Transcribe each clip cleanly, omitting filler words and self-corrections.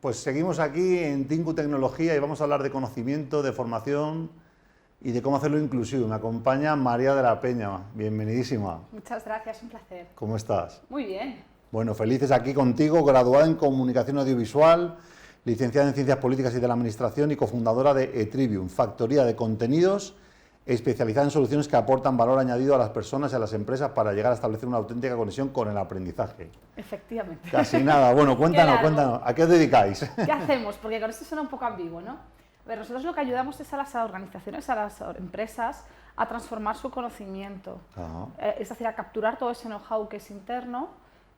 Pues seguimos aquí en Tinku Tecnología y vamos a hablar de conocimiento, de formación y de cómo hacerlo inclusivo. Me acompaña María de la Peña, bienvenidísima. Muchas gracias, un placer. ¿Cómo estás? Muy bien. Bueno, felices aquí contigo, graduada en Comunicación Audiovisual, licenciada en Ciencias Políticas y de la Administración y cofundadora de Etrivium, factoría de contenidos especializada en soluciones que aportan valor añadido a las personas y a las empresas para llegar a establecer una auténtica conexión con el aprendizaje. Efectivamente. Casi nada. Bueno, cuéntanos, ¿a qué os dedicáis? ¿Qué hacemos? Porque con esto suena un poco ambiguo, ¿no? A ver, nosotros lo que ayudamos es a las organizaciones, a las empresas, a transformar su conocimiento. Es decir, a capturar todo ese know-how que es interno,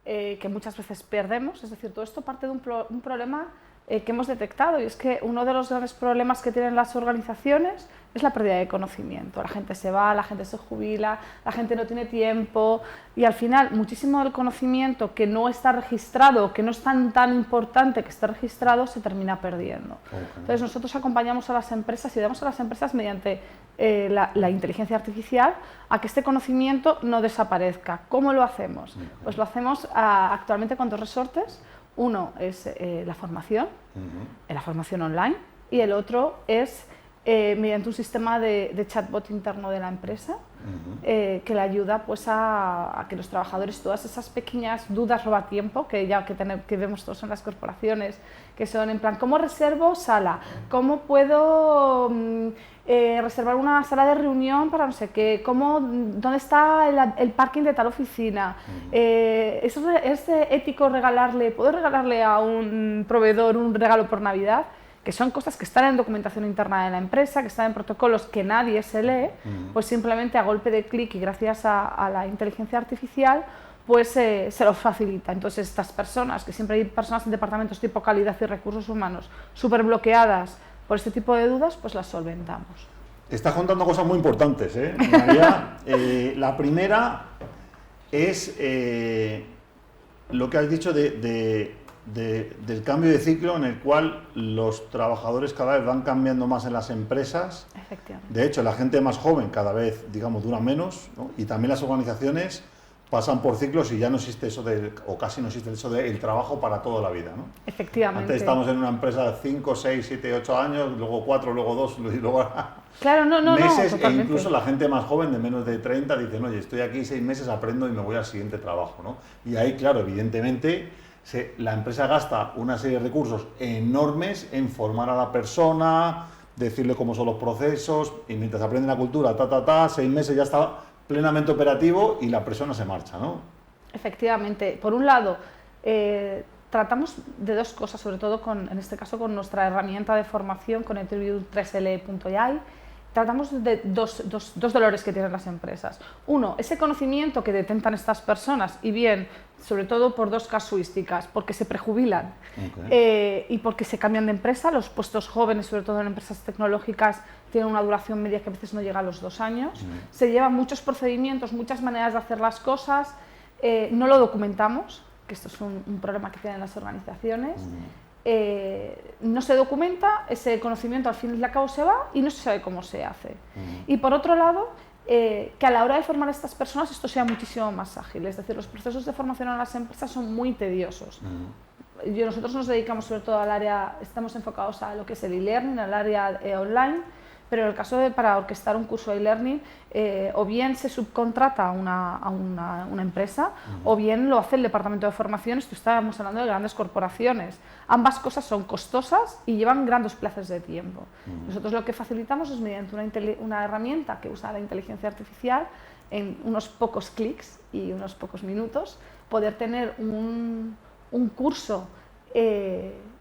que muchas veces perdemos. Es decir, todo esto parte de un problema que hemos detectado, y es que uno de los grandes problemas que tienen las organizaciones es la pérdida de conocimiento. La gente se va, la gente se jubila, la gente no tiene tiempo y al final muchísimo del conocimiento que no está registrado, que no es tan importante que esté registrado, se termina perdiendo. Entonces nosotros acompañamos a las empresas y ayudamos a las empresas mediante la inteligencia artificial a que este conocimiento no desaparezca. ¿Cómo lo hacemos? Pues lo hacemos actualmente con dos resortes. Uno es la formación online, y el otro es mediante un sistema de chatbot interno de la empresa que le ayuda pues, a que los trabajadores todas esas pequeñas dudas robatiempo que vemos todos en las corporaciones, que son en plan, ¿cómo reservo sala? ¿Cómo puedo reservar una sala de reunión para no sé qué? ¿Dónde está el parking de tal oficina? ¿Es ético puedo regalarle a un proveedor un regalo por Navidad? Que son cosas que están en documentación interna de la empresa, que están en protocolos que nadie se lee, pues simplemente a golpe de clic y gracias a la inteligencia artificial, pues se los facilita. Entonces estas personas, que siempre hay personas en departamentos tipo calidad y recursos humanos, súper bloqueadas por este tipo de dudas, pues las solventamos. Estás contando cosas muy importantes, María. La primera es lo que has dicho del cambio de ciclo en el cual los trabajadores cada vez van cambiando más en las empresas. Efectivamente. De hecho, la gente más joven cada vez, digamos, dura menos, ¿no? Y también las organizaciones pasan por ciclos y ya no existe eso o casi no existe eso del trabajo para toda la vida, ¿no? Efectivamente. Antes estábamos en una empresa de 5, 6, 7, 8 años, luego 4, luego 2 y luego claro, meses, no, e incluso la gente más joven de menos de 30 dicen, oye, estoy aquí 6 meses, aprendo y me voy al siguiente trabajo, ¿no? Y ahí, claro, evidentemente, la empresa gasta una serie de recursos enormes en formar a la persona, decirle cómo son los procesos, y mientras aprende la cultura, 6 meses ya está plenamente operativo y la persona se marcha, ¿no? Efectivamente. Por un lado, tratamos de dos cosas, sobre todo en este caso con nuestra herramienta de formación, con Etrivium 3L.ai. Tratamos de dos dolores que tienen las empresas. Uno, ese conocimiento que detentan estas personas, y bien, sobre todo por dos casuísticas, porque se prejubilan y porque se cambian de empresa. Los puestos jóvenes, sobre todo en empresas tecnológicas, tienen una duración media que a veces no llega a los 2 años. Se llevan muchos procedimientos, muchas maneras de hacer las cosas, no lo documentamos, que esto es un problema que tienen las organizaciones. No se documenta, ese conocimiento al fin y al cabo se va y no se sabe cómo se hace. Y por otro lado, que a la hora de formar a estas personas esto sea muchísimo más ágil, es decir, los procesos de formación en las empresas son muy tediosos. Nosotros nos dedicamos sobre todo al área, estamos enfocados a lo que es el e-learning, al área online, pero en el caso para orquestar un curso de e-learning, o bien se subcontrata a una empresa, o bien lo hace el departamento de formación. Esto estábamos hablando de grandes corporaciones. Ambas cosas son costosas y llevan grandes plazos de tiempo. Nosotros lo que facilitamos es mediante una herramienta que usa la inteligencia artificial, en unos pocos clics y unos pocos minutos, poder tener un curso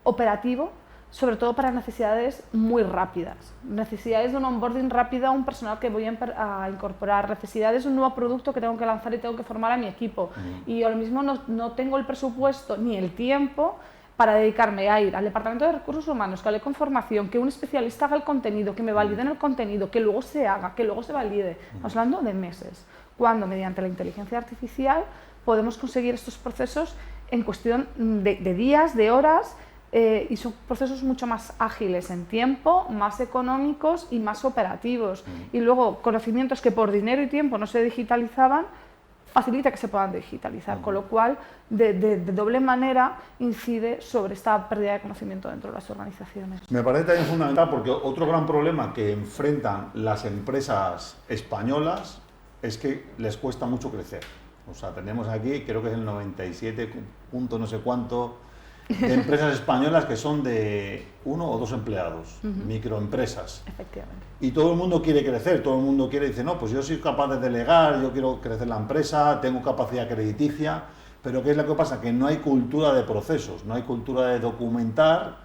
operativo, sobre todo para necesidades muy rápidas, necesidades de un onboarding rápido a un personal que voy a incorporar, necesidades de un nuevo producto que tengo que lanzar y tengo que formar a mi equipo. Y yo lo mismo no tengo el presupuesto ni el tiempo para dedicarme a ir al departamento de recursos humanos, que hable con formación, que un especialista haga el contenido, que me validen el contenido, que luego se haga, que luego se valide. Estamos hablando de meses, cuando mediante la inteligencia artificial podemos conseguir estos procesos en cuestión de días, de horas, y son procesos mucho más ágiles en tiempo, más económicos y más operativos. Y luego conocimientos que por dinero y tiempo no se digitalizaban, facilita que se puedan digitalizar, con lo cual de doble manera incide sobre esta pérdida de conocimiento dentro de las organizaciones. Me parece también fundamental porque otro gran problema que enfrentan las empresas españolas es que les cuesta mucho crecer. O sea, tenemos aquí, creo que es el 97 punto no sé cuánto, de empresas españolas que son de 1 o 2 empleados, microempresas. Efectivamente. Y todo el mundo quiere crecer, todo el mundo dice, no, pues yo soy capaz de delegar, yo quiero crecer la empresa, tengo capacidad crediticia, pero ¿qué es lo que pasa? Que no hay cultura de procesos, no hay cultura de documentar,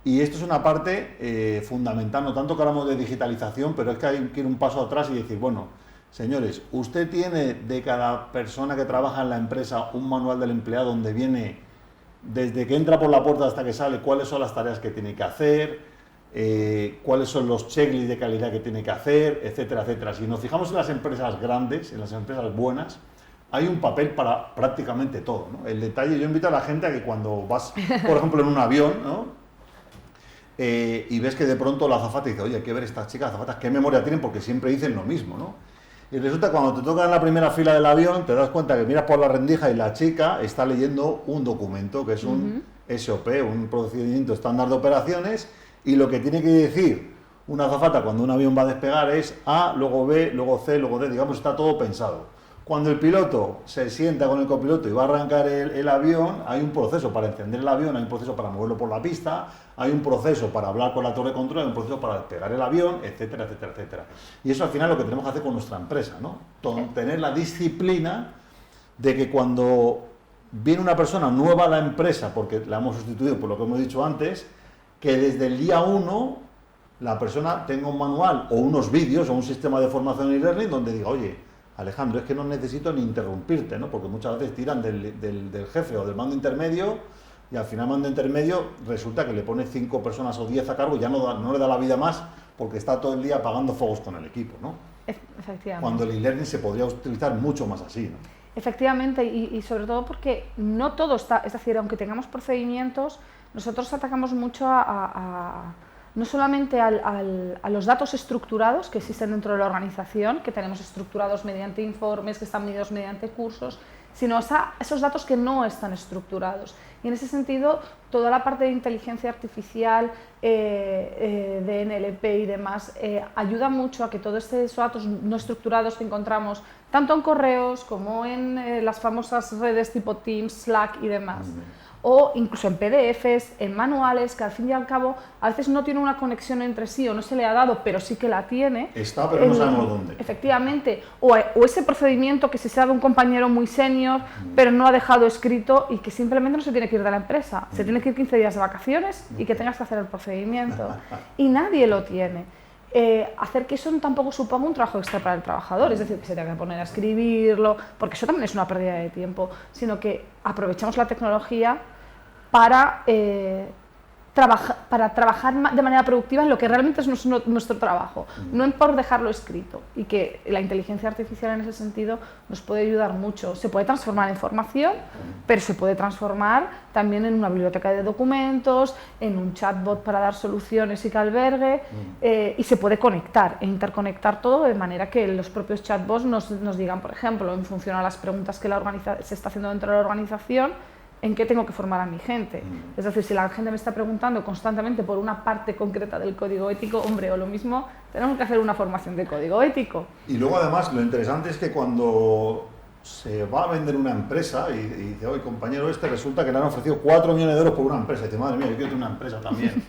y esto es una parte fundamental, no tanto que hablamos de digitalización, pero es que hay que ir un paso atrás y decir, bueno, señores, usted tiene de cada persona que trabaja en la empresa un manual del empleado donde viene desde que entra por la puerta hasta que sale cuáles son las tareas que tiene que hacer, cuáles son los checklists de calidad que tiene que hacer, etcétera, etcétera. Si nos fijamos en las empresas grandes, en las empresas buenas, hay un papel para prácticamente todo, ¿no? El detalle, yo invito a la gente a que cuando vas, por ejemplo, en un avión, ¿no? Y ves que de pronto la azafata dice, oye, hay que ver estas chicas azafatas, qué memoria tienen, porque siempre dicen lo mismo, ¿no? Y resulta que cuando te toca en la primera fila del avión, te das cuenta que miras por la rendija y la chica está leyendo un documento, que es un SOP, un procedimiento estándar de operaciones, y lo que tiene que decir una azafata cuando un avión va a despegar es A, luego B, luego C, luego D, digamos, está todo pensado. Cuando el piloto se sienta con el copiloto y va a arrancar el avión, hay un proceso para encender el avión, hay un proceso para moverlo por la pista, hay un proceso para hablar con la torre de control, hay un proceso para despegar el avión, etcétera, etcétera, etcétera. Y eso al final es lo que tenemos que hacer con nuestra empresa, ¿no? Tener la disciplina de que cuando viene una persona nueva a la empresa, porque la hemos sustituido por lo que hemos dicho antes, que desde el día 1 la persona tenga un manual o unos vídeos o un sistema de formación y learning donde diga, oye, Alejandro, es que no necesito ni interrumpirte, ¿no? Porque muchas veces tiran del jefe o del mando intermedio y al final mando intermedio resulta que le pone 5 personas o 10 a cargo y ya no le da la vida más porque está todo el día apagando fuegos con el equipo, ¿no? Efectivamente. Cuando el e-learning se podría utilizar mucho más así, ¿no? Efectivamente, y sobre todo porque no todo está, es decir, aunque tengamos procedimientos, nosotros atacamos mucho no solamente a los datos estructurados que existen dentro de la organización, que tenemos estructurados mediante informes, que están medidos mediante cursos, sino a esos datos que no están estructurados. Y en ese sentido, toda la parte de inteligencia artificial, de NLP y demás, ayuda mucho a que todos estos datos no estructurados que encontramos tanto en correos como en las famosas redes tipo Teams, Slack y demás, o incluso en PDFs, en manuales, que al fin y al cabo a veces no tiene una conexión entre sí o no se le ha dado, pero sí que la tiene. Está, pero no sabemos dónde. Efectivamente, o ese procedimiento que se sabe un compañero muy senior, pero no ha dejado escrito y que simplemente no se tiene que ir de la empresa, se tiene que ir 15 días de vacaciones y que tengas que hacer el procedimiento. Y nadie lo tiene. Hacer que eso tampoco suponga un trabajo extra para el trabajador, es decir, que se tenga que poner a escribirlo, porque eso también es una pérdida de tiempo, sino que aprovechamos la tecnología para trabajar de manera productiva en lo que realmente es nuestro trabajo, no en por dejarlo escrito, y que la inteligencia artificial en ese sentido nos puede ayudar mucho. Se puede transformar en formación, pero se puede transformar también en una biblioteca de documentos, en un chatbot para dar soluciones y que albergue, y se puede conectar e interconectar todo de manera que los propios chatbots nos digan, por ejemplo, en función a las preguntas que se está haciendo dentro de la organización, en qué tengo que formar a mi gente. Es decir, si la gente me está preguntando constantemente por una parte concreta del código ético, hombre, o lo mismo, tenemos que hacer una formación de código ético. Y luego además lo interesante es que cuando se va a vender una empresa y dice, oye compañero, resulta que le han ofrecido 4 millones de euros por una empresa, y dice, madre mía, yo quiero tener una empresa también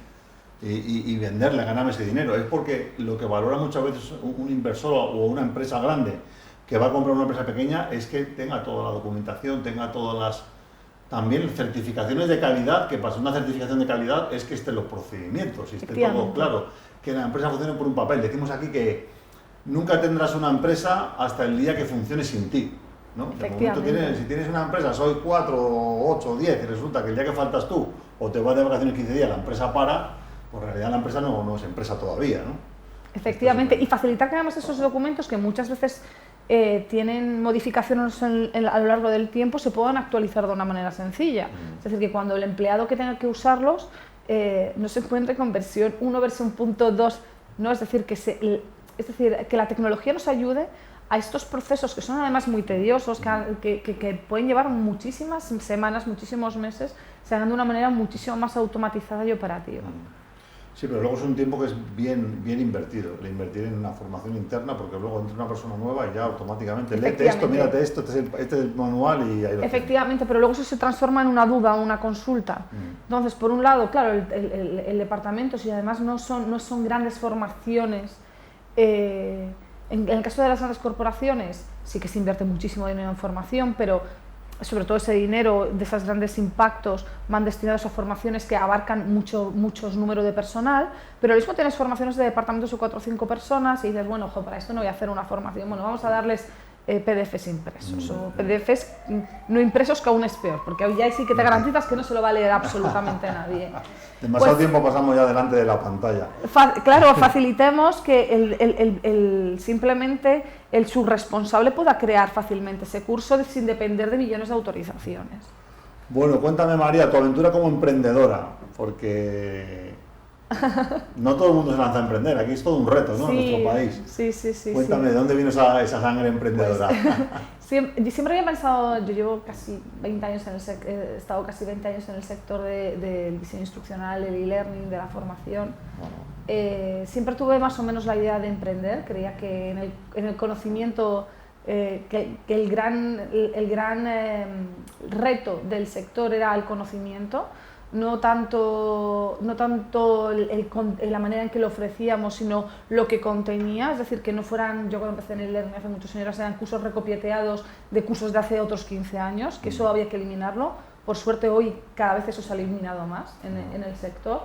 y venderle, ganarme ese dinero. Es porque lo que valora muchas veces un inversor o una empresa grande que va a comprar una empresa pequeña es que tenga toda la documentación, tenga todas las también certificaciones de calidad, que para una certificación de calidad es que estén los procedimientos, esté todo claro, que la empresa funcione por un papel. Decimos aquí que nunca tendrás una empresa hasta el día que funcione sin ti, ¿no? De momento si tienes una empresa, soy 4, 8, 10, y resulta que el día que faltas tú o te vas de vacaciones 15 días, la empresa para, pues en realidad la empresa no es empresa todavía, ¿no? Efectivamente, y facilitar que además esos documentos que muchas veces tienen modificaciones a lo largo del tiempo, se puedan actualizar de una manera sencilla. Es decir, que cuando el empleado que tenga que usarlos no se encuentre con versión 1, versión .2, ¿no? Es decir, que la tecnología nos ayude a estos procesos que son además muy tediosos, que pueden llevar muchísimas semanas, muchísimos meses, se hagan de una manera muchísimo más automatizada y operativa. Sí, pero luego es un tiempo que es bien invertido, el invertir en una formación interna, porque luego entra una persona nueva y ya automáticamente léete esto, mírate esto, este es el manual y ahí lo Efectivamente, pero luego eso se transforma en una duda o una consulta. Entonces, por un lado, claro, el departamento, si además no son grandes formaciones, en el caso de las grandes corporaciones sí que se invierte muchísimo dinero en formación, pero sobre todo ese dinero de esos grandes impactos van destinados a formaciones que abarcan muchos números de personal, pero al mismo tienes formaciones de departamentos de 4 o 5 personas y dices, bueno, ojo, para esto no voy a hacer una formación, bueno, vamos a darles PDFs impresos o PDFs no impresos, que aún es peor, porque hoy ya sí que te garantizas que no se lo va a leer absolutamente nadie. Demasiado tiempo pasamos ya delante de la pantalla. Claro, facilitemos que simplemente el subresponsable pueda crear fácilmente ese curso sin depender de millones de autorizaciones. Bueno, cuéntame, María, tu aventura como emprendedora, porque no todo el mundo se lanza a emprender, aquí es todo un reto, ¿no? Sí, en nuestro país. Sí. Cuéntame, ¿de dónde vino esa sangre emprendedora? Pues, siempre había pensado, yo llevo casi 20 años he estado casi 20 años en el sector del diseño instruccional, del e-learning, de la formación. Bueno. Siempre tuve más o menos la idea de emprender, creía que en el conocimiento, que el gran reto del sector era el conocimiento, no tanto la manera en que lo ofrecíamos, sino lo que contenía, es decir, que no fueran, yo cuando empecé en el learning hace muchos años, eran cursos recopiateados de cursos de hace otros 15 años, que eso había que eliminarlo. Por suerte hoy cada vez eso se ha eliminado más en el sector.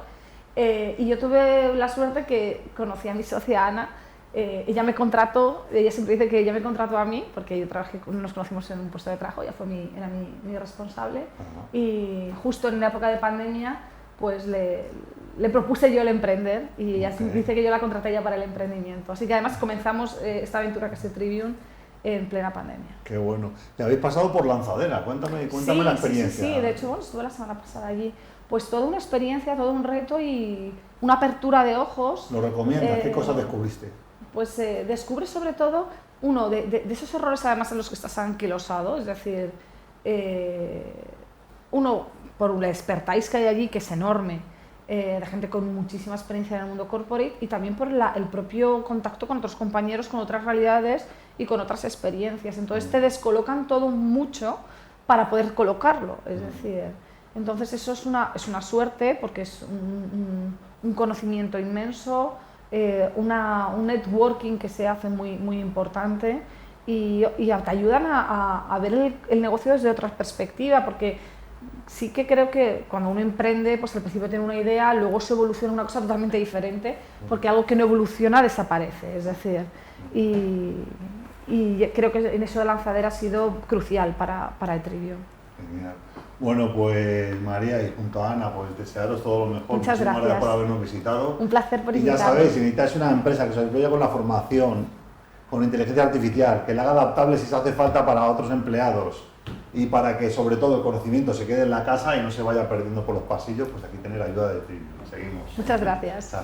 Y yo tuve la suerte que conocí a mi socia Ana. Ella me contrató, ella siempre dice que ella me contrató a mí, porque yo nos conocimos en un puesto de trabajo, ella era mi responsable. Y justo en la época de pandemia, pues le propuse yo el emprender y ella dice que yo la contraté ya para el emprendimiento. Así que además comenzamos esta aventura que es Trivium en plena pandemia. Qué bueno. ¿Te habéis pasado por Lanzadera? Cuéntame la experiencia. Sí, de hecho, bueno, estuve la semana pasada allí. Pues toda una experiencia, todo un reto y una apertura de ojos. ¿Lo recomiendas? ¿Qué cosas descubriste? Pues descubres sobre todo uno de esos errores además en los que estás anquilosado, es decir, uno por la expertise que hay allí, que es enorme, de gente con muchísima experiencia en el mundo corporate, y también por el propio contacto con otros compañeros, con otras realidades y con otras experiencias. Entonces te descolocan todo mucho para poder colocarlo, es decir, entonces eso es una suerte porque es un conocimiento inmenso, un networking que se hace muy importante y te ayudan a ver el negocio desde otra perspectiva, porque sí que creo que cuando uno emprende, pues al principio tiene una idea, luego se evoluciona una cosa totalmente diferente, porque algo que no evoluciona desaparece, es decir, y creo que en eso de Lanzadera ha sido crucial para Trivium. Genial. Bueno, pues María y junto a Ana, pues desearos todo lo mejor. Muchas gracias. Gracias por habernos visitado. Un placer por invitarme. Y ya sabéis, si necesitáis una empresa que se apoye con la formación, con inteligencia artificial, que la haga adaptable si se hace falta para otros empleados y para que sobre todo el conocimiento se quede en la casa y no se vaya perdiendo por los pasillos, pues aquí tenéis la ayuda de Trivium. Seguimos. Muchas gracias. Chao.